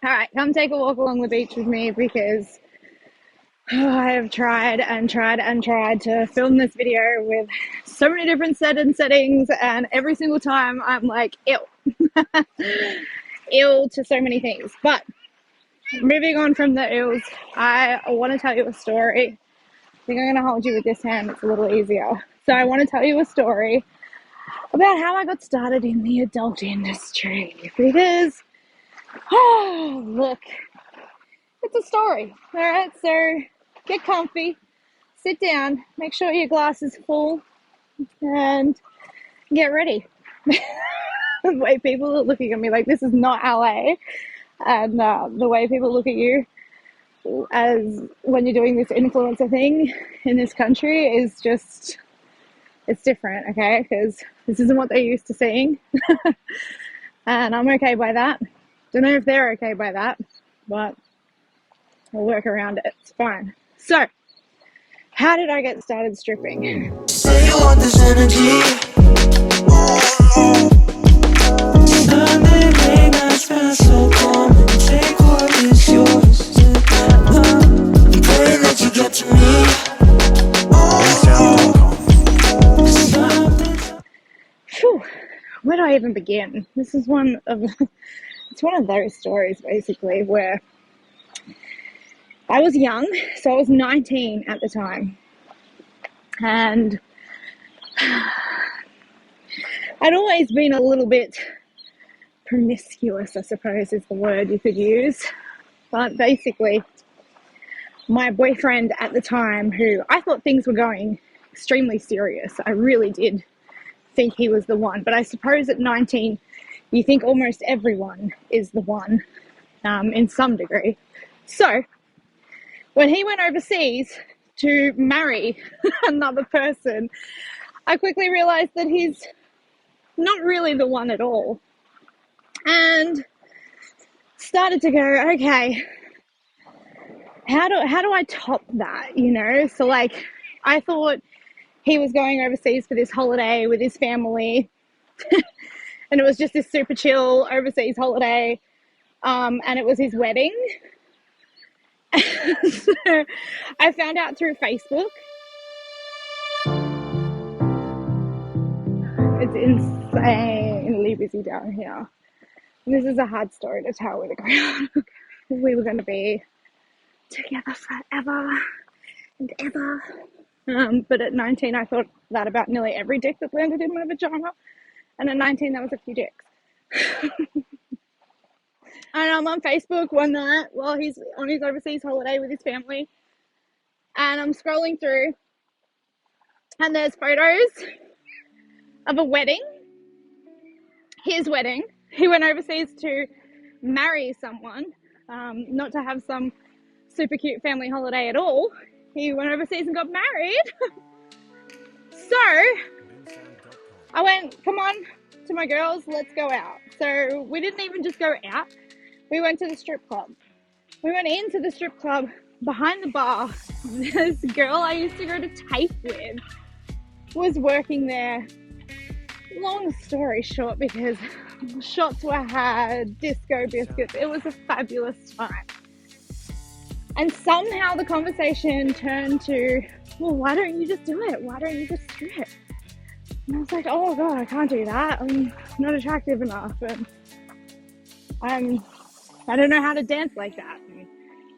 All right, come take a walk along the beach with me because I have tried and tried and tried to film this video with so many different settings, and every single time I'm like, ill. Ill to so many things. But moving on from the ills, I want to tell you a story. I think I'm going to hold you with this hand, it's a little easier. So I want to tell you a story about how I got started in the adult industry because, oh, look, it's a story. All right, so get comfy, sit down, make sure your glass is full, and get ready. The way people are looking at me like this is not LA, and the way people look at you as when you're doing this influencer thing in this country is just, it's different, okay? Because this isn't what they're used to seeing. And I'm okay by that. Don't know if they're okay by that, but we'll work around it. It's fine. So, how did I get started stripping? Say you want this energy. Sunday late nights feel so calm. Take what is yours. I'm praying that you get to me. Phew, where do I even begin? This is one of it's one of those stories basically where I was young, so I was 19 at the time, and I'd always been a little bit promiscuous, I suppose is the word you could use. But basically, my boyfriend at the time, who I thought things were going extremely serious, I really did think he was the one. But I suppose at 19, you think almost everyone is the one in some degree. So when he went overseas to marry another person, I quickly realized that he's not really the one at all. And started to go, okay, how do I top that, you know? So like, I thought he was going overseas for this holiday with his family, and it was just this super chill overseas holiday, and it was his wedding. So I found out through Facebook. It's insanely busy down here. This is a hard story to tell with a crowd. We were going to be together forever and ever. But at 19, I thought that about nearly every dick that landed in my vagina. And at 19, that was a few dicks. And I'm on Facebook one night while he's on his overseas holiday with his family. And I'm scrolling through, and there's photos of a wedding. His wedding. He went overseas to marry someone, not to have some super cute family holiday at all. He went overseas and got married. So I went, come on, to my girls, let's go out. So we didn't even just go out. We went to the strip club. We went into the strip club. Behind the bar, this girl I used to go to TAFE with was working there. Long story short, because shots were had, disco biscuits, it was a fabulous time. And somehow the conversation turned to, well, why don't you just do it? Why don't you just strip? And I was like, oh God, I can't do that. I'm not attractive enough. And I don't know how to dance like that. And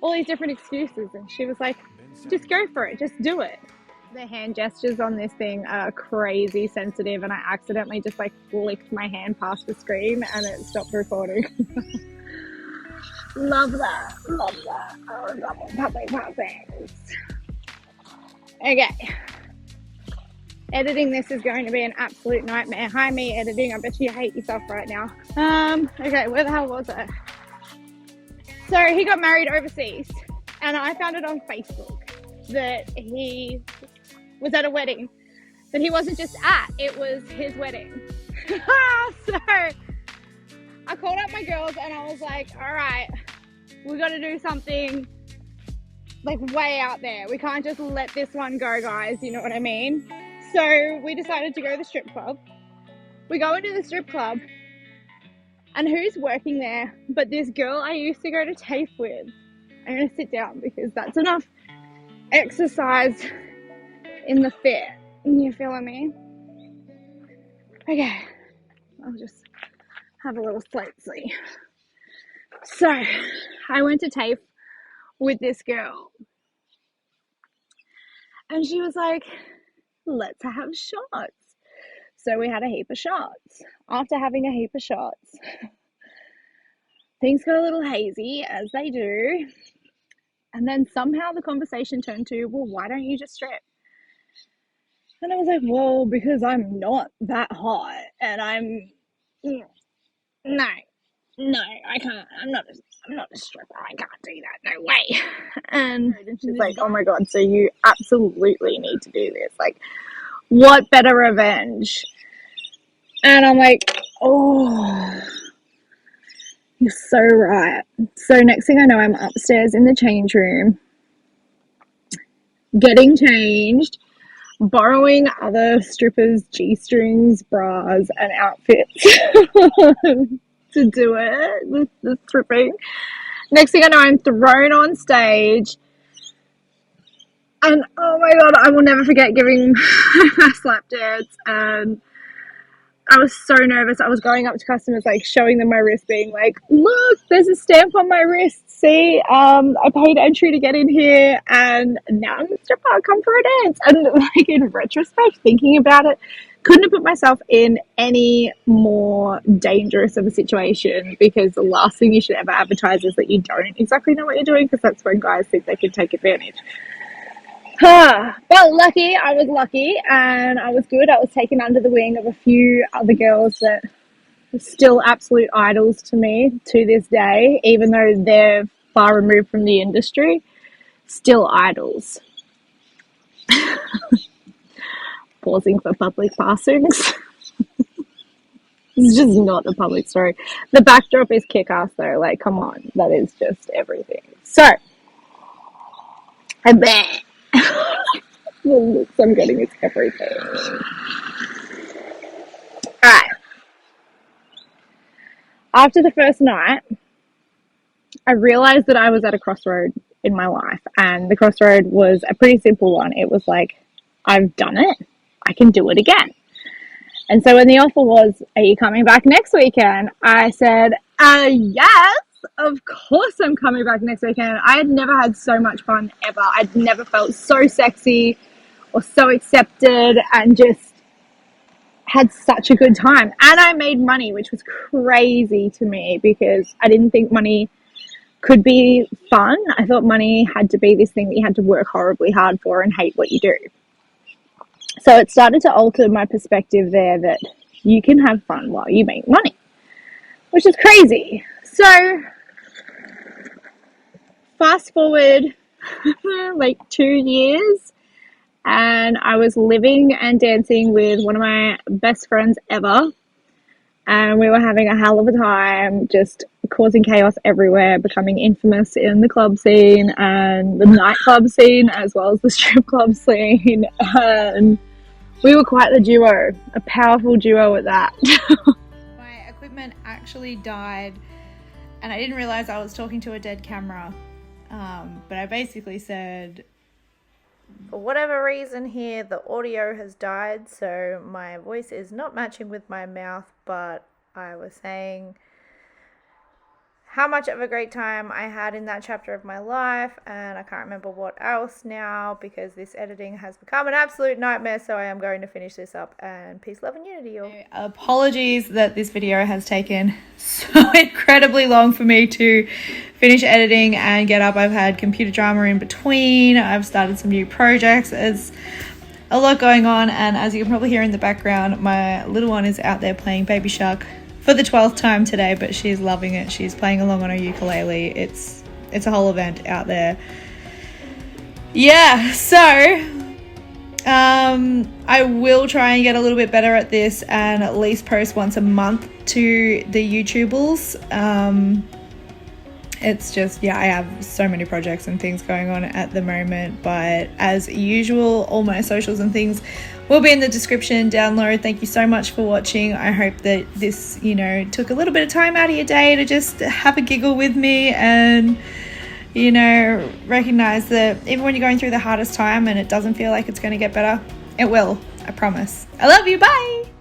all these different excuses. And she was like, just go for it. Just do it. The hand gestures on this thing are crazy sensitive. And I accidentally just like flicked my hand past the screen and it stopped recording. Love that. Love that. Oh, double puppy. Okay. Editing this is going to be an absolute nightmare. Hi, me editing. I bet you hate yourself right now. Okay, where the hell was I? So he got married overseas, and I found it on Facebook that he was at a wedding that he wasn't just at, it was his wedding. So I called up my girls and I was like, all right, we got to do something like way out there. We can't just let this one go, guys. You know what I mean? So we decided to go to the strip club. We go into the strip club And who's working there but this girl I used to go to TAFE with. I'm going to sit down because that's enough exercise in the fit. You feeling me? Okay, I'll just have a little sleep. So, I went to TAFE with this girl. And she was like, let's have shots. So we had a heap of shots. After having a heap of shots, things got a little hazy, as they do. And then somehow the conversation turned to, well, why don't you just strip? And I was like, well, because I'm not that hot. And I'm, no, I can't. I'm not a stripper. I can't do that. No way. And she's like, oh my God, so you absolutely need to do this. Like, what better revenge? And I'm like, oh, you're so right. So next thing I know, I'm upstairs in the change room, getting changed, borrowing other strippers' G-strings, bras, and outfits to do it, the stripping. Next thing I know, I'm thrown on stage. And oh my God, I will never forget giving my slap dance. And I was so nervous. I was going up to customers, like showing them my wrist, being like, look, there's a stamp on my wrist. See, I paid entry to get in here and now I'm a stripper. Come for a dance. And like in retrospect, thinking about it, couldn't have put myself in any more dangerous of a situation, because the last thing you should ever advertise is that you don't exactly know what you're doing, because that's when guys think they can take advantage. But lucky, I was lucky and I was good. I was taken under the wing of a few other girls that are still absolute idols to me to this day, even though they're far removed from the industry, still idols. Pausing for public passings. It's just not the public story. The backdrop is kick-ass though, like come on, that is just everything. So, I bet. The looks I'm getting is everything. Alright. After the first night, I realized that I was at a crossroad in my life, and the crossroad was a pretty simple one. It was like, I've done it. I can do it again. And so when the offer was, are you coming back next weekend? I said, yes, of course I'm coming back next weekend. I had never had so much fun ever. I'd never felt so sexy or so accepted, and just had such a good time. And I made money, which was crazy to me, because I didn't think money could be fun. I thought money had to be this thing that you had to work horribly hard for and hate what you do. So it started to alter my perspective there, that you can have fun while you make money, which is crazy. So fast forward like 2 years, and I was living and dancing with one of my best friends ever, and we were having a hell of a time, just causing chaos everywhere, becoming infamous in the club scene and the nightclub scene, as well as the strip club scene. And we were quite the duo, a powerful duo at that. My equipment actually died, and I didn't realize I was talking to a dead camera. But I basically said, for whatever reason here, the audio has died, so my voice is not matching with my mouth, but I was saying how much of a great time I had in that chapter of my life, and I can't remember what else now, because this editing has become an absolute nightmare, so I am going to finish this up, and peace, love, and unity, y'all. Apologies that this video has taken so incredibly long for me to finish editing and get up. I've had computer drama in between, I've started some new projects, there's a lot going on, and as you can probably hear in the background, my little one is out there playing Baby Shark for the 12th time today, but she's loving it. She's playing along on her ukulele. It's a whole event out there. Yeah, so I will try and get a little bit better at this and at least post once a month to the YouTubables. It's just, yeah, I have so many projects and things going on at the moment, but as usual, all my socials and things will be in the description down below. Thank you so much for watching. I hope that this, you know, took a little bit of time out of your day to just have a giggle with me and, you know, recognize that even when you're going through the hardest time and it doesn't feel like it's going to get better, it will. I promise. I love you. Bye.